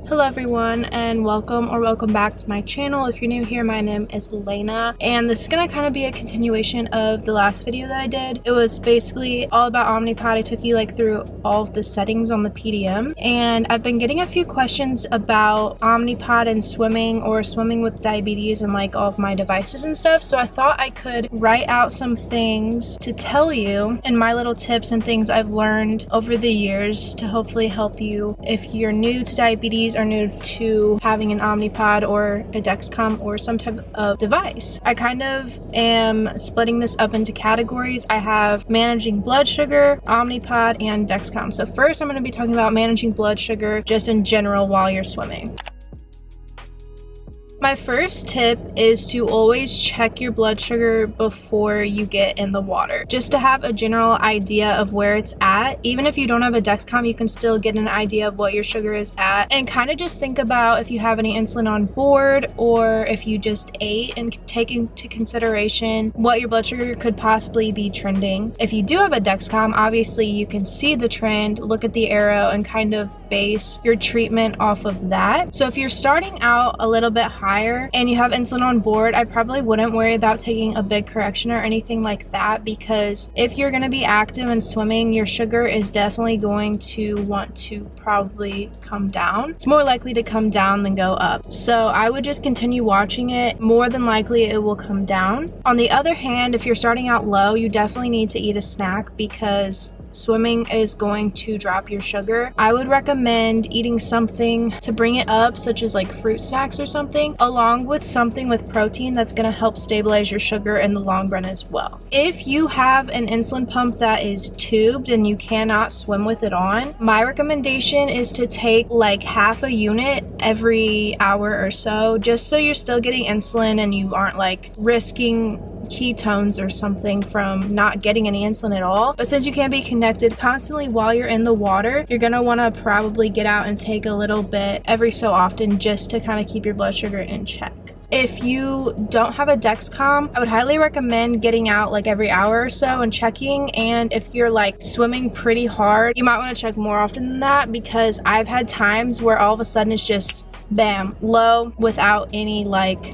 Hello everyone, and welcome back to my channel. If you're new here, my name is Laina, and this is gonna kind of be a continuation of the last video that I did. It was basically all about Omnipod. I took you through all of the settings on the PDM, and I've been getting a few questions about Omnipod and swimming, or swimming with diabetes, and all of my devices and stuff. So I thought I could write out some things to tell you and my little tips and things I've learned over the years to hopefully help you if you're new to diabetes or new to having an Omnipod or a Dexcom or some type of device. I kind of am splitting this up into categories. I have managing blood sugar, Omnipod, and Dexcom. So first I'm going to be talking about managing blood sugar just in general while you're swimming. My first tip is to always check your blood sugar before you get in the water, just to have a general idea of where it's at. Even if you don't have a Dexcom, you can still get an idea of what your sugar is at, and kind of just think about if you have any insulin on board or if you just ate, and take into consideration what your blood sugar could possibly be trending. If you do have a Dexcom, obviously you can see the trend, look at the arrow, and kind of base your treatment off of that. So if you're starting out a little bit higher and you have insulin on board, I probably wouldn't worry about taking a big correction or anything like that, because if you're going to be active and swimming, your sugar is definitely going to want to probably come down. It's more likely to come down than go up. So I would just continue watching it. More than likely it will come down. On the other hand, if you're starting out low, you definitely need to eat a snack, because swimming is going to drop your sugar. I would recommend eating something to bring it up, such as fruit snacks or something, along with something with protein that's going to help stabilize your sugar in the long run as well. If you have an insulin pump that is tubed and you cannot swim with it on, my recommendation is to take half a unit every hour or so, just so you're still getting insulin and you aren't risking ketones or something from not getting any insulin at all. But since you can't be connected constantly while you're in the water, you're gonna want to probably get out and take a little bit every so often, just to kind of keep your blood sugar in check. If you don't have a Dexcom, I would highly recommend getting out every hour or so and checking. And if you're swimming pretty hard, you might want to check more often than that, because I've had times where all of a sudden it's just bam, low without any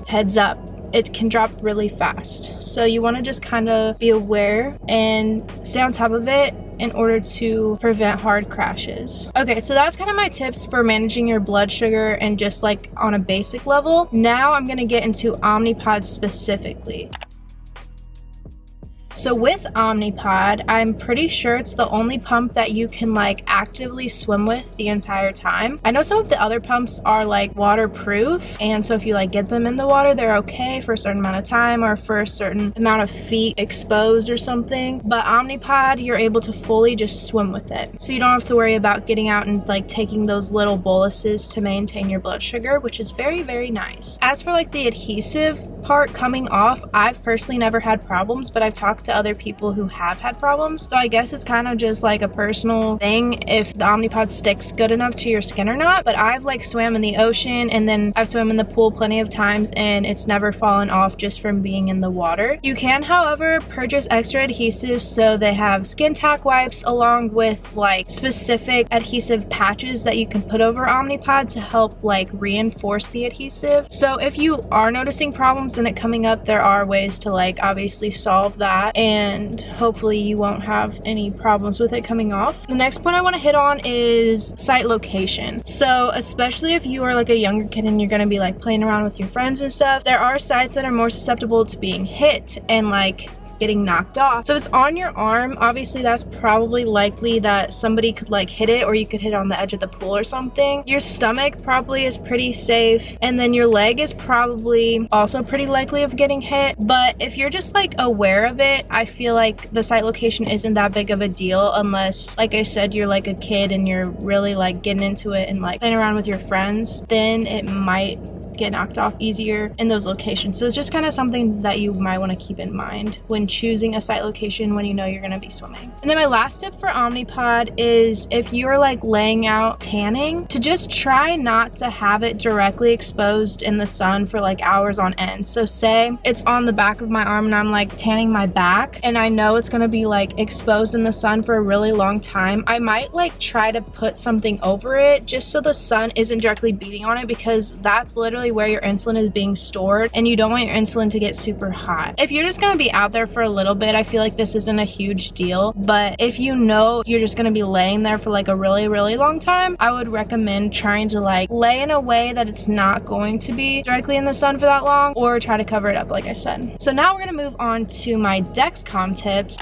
heads up. It can drop really fast. So you want to just kind of be aware and stay on top of it in order to prevent hard crashes. Okay, so that's kind of my tips for managing your blood sugar and just on a basic level. Now I'm gonna get into Omnipod specifically. So with Omnipod, I'm pretty sure it's the only pump that you can actively swim with the entire time. I know some of the other pumps are waterproof, and so if you get them in the water, they're okay for a certain amount of time or for a certain amount of feet exposed or something. But Omnipod, you're able to fully just swim with it. So you don't have to worry about getting out and taking those little boluses to maintain your blood sugar, which is very, very nice. As for the adhesive part coming off, I've personally never had problems, but I've talked to other people who have had problems. So I guess it's kind of just a personal thing if the Omnipod sticks good enough to your skin or not. But I've swam in the ocean, and then I've swam in the pool plenty of times, and it's never fallen off just from being in the water. You can, however, purchase extra adhesives. So they have skin tack wipes along with specific adhesive patches that you can put over Omnipod to help reinforce the adhesive. So if you are noticing problems in it coming up, there are ways to obviously solve that, and hopefully you won't have any problems with it coming off. The next point I want to hit on is site location. So especially if you are a younger kid and you're going to be playing around with your friends and stuff, there are sites that are more susceptible to being hit and getting knocked off. So if it's on your arm, obviously that's probably likely that somebody could hit it, or you could hit it on the edge of the pool or something. Your stomach probably is pretty safe, and then your leg is probably also pretty likely of getting hit. But if you're just aware of it, I feel the site location isn't that big of a deal, unless I said you're a kid and you're really getting into it and playing around with your friends. Then it might get knocked off easier in those locations. So it's just kind of something that you might want to keep in mind when choosing a site location when you know you're going to be swimming. And then my last tip for Omnipod is if you're like laying out tanning, to just try not to have it directly exposed in the sun for like hours on end. So say it's on the back of my arm and I'm like tanning my back and I know it's going to be like exposed in the sun for a really long time, I might like try to put something over it just so the sun isn't directly beating on it, because that's literally where your insulin is being stored and you don't want your insulin to get super hot. If you're just going to be out there for a little bit, I feel like this isn't a huge deal, but if you know you're just going to be laying there for like a really long time, I would recommend trying to like lay in a way that it's not going to be directly in the sun for that long, or try to cover it up like I said. So now we're going to move on to my Dexcom tips.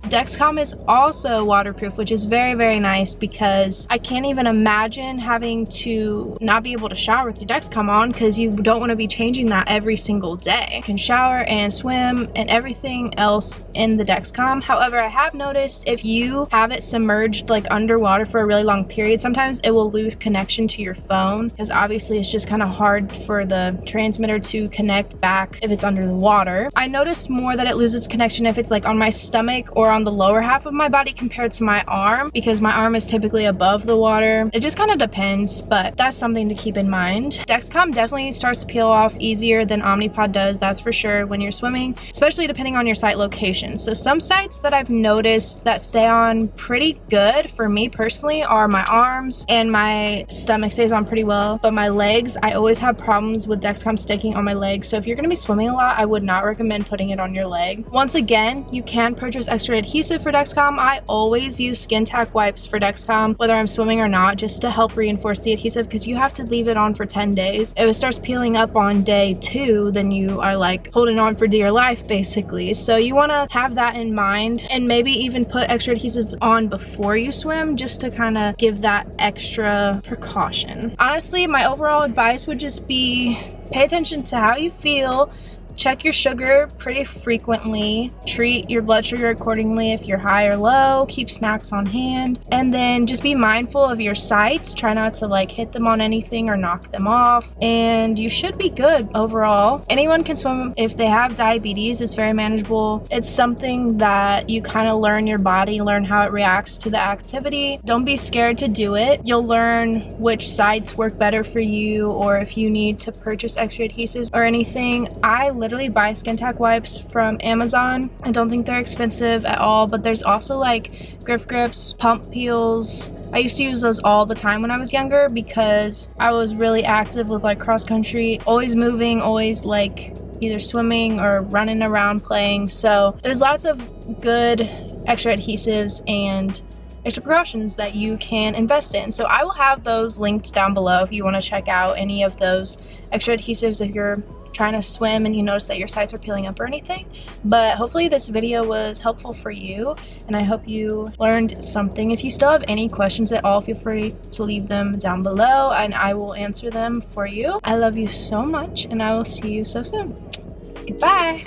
Dexcom is also waterproof, which is very nice, because I can't even imagine having to not be able to shower with your Dexcom on, because you don't want to be changing that every single day. You can shower and swim and everything else in the Dexcom. However, I have noticed if you have it submerged like underwater for a really long period, sometimes it will lose connection to your phone, because obviously it's just kind of hard for the transmitter to connect back if it's under the water. I noticed more that it loses connection if it's like on my stomach or on the lower half of my body compared to my arm, because my arm is typically above the water. It just kind of depends, but that's something to keep in mind. Dexcom definitely starts to peel off easier than Omnipod does, that's for sure, when you're swimming, especially depending on your site location. So some sites that I've noticed that stay on pretty good for me personally are my arms, and my stomach stays on pretty well, but my legs, I always have problems with Dexcom sticking on my legs. So if you're going to be swimming a lot, I would not recommend putting it on your leg. Once again, you can purchase extra adhesive for Dexcom. I always use skin tack wipes for Dexcom, whether I'm swimming or not, just to help reinforce the adhesive, because you have to leave it on for 10 days. If it starts peeling up on day 2, then you are like holding on for dear life basically. So you want to have that in mind, and maybe even put extra adhesive on before you swim, just to kind of give that extra precaution. Honestly, my overall advice would just be pay attention to how you feel. Check your sugar pretty frequently, treat your blood sugar accordingly if you're high or low, keep snacks on hand, and then just be mindful of your sites. Try not to like hit them on anything or knock them off, and you should be good overall. Anyone can swim if they have diabetes. It's very manageable. It's something that you kind of learn your body, learn how it reacts to the activity. Don't be scared to do it. You'll learn which sites work better for you, or if you need to purchase extra adhesives or anything. I literally buy skin tack wipes from Amazon. I don't think they're expensive at all, but there's also like Grip Grips, pump peels. I used to use those all the time when I was younger, because I was really active with like cross country, always moving, always like either swimming or running around playing. So there's lots of good extra adhesives and extra precautions that you can invest in. So I will have those linked down below if you want to check out any of those extra adhesives if you're trying to swim and you notice that your sites are peeling up or anything. But hopefully this video was helpful for you, and I hope you learned something. If you still have any questions at all, feel free to leave them down below and I will answer them for you. I love you so much, and I will see you so soon. Goodbye.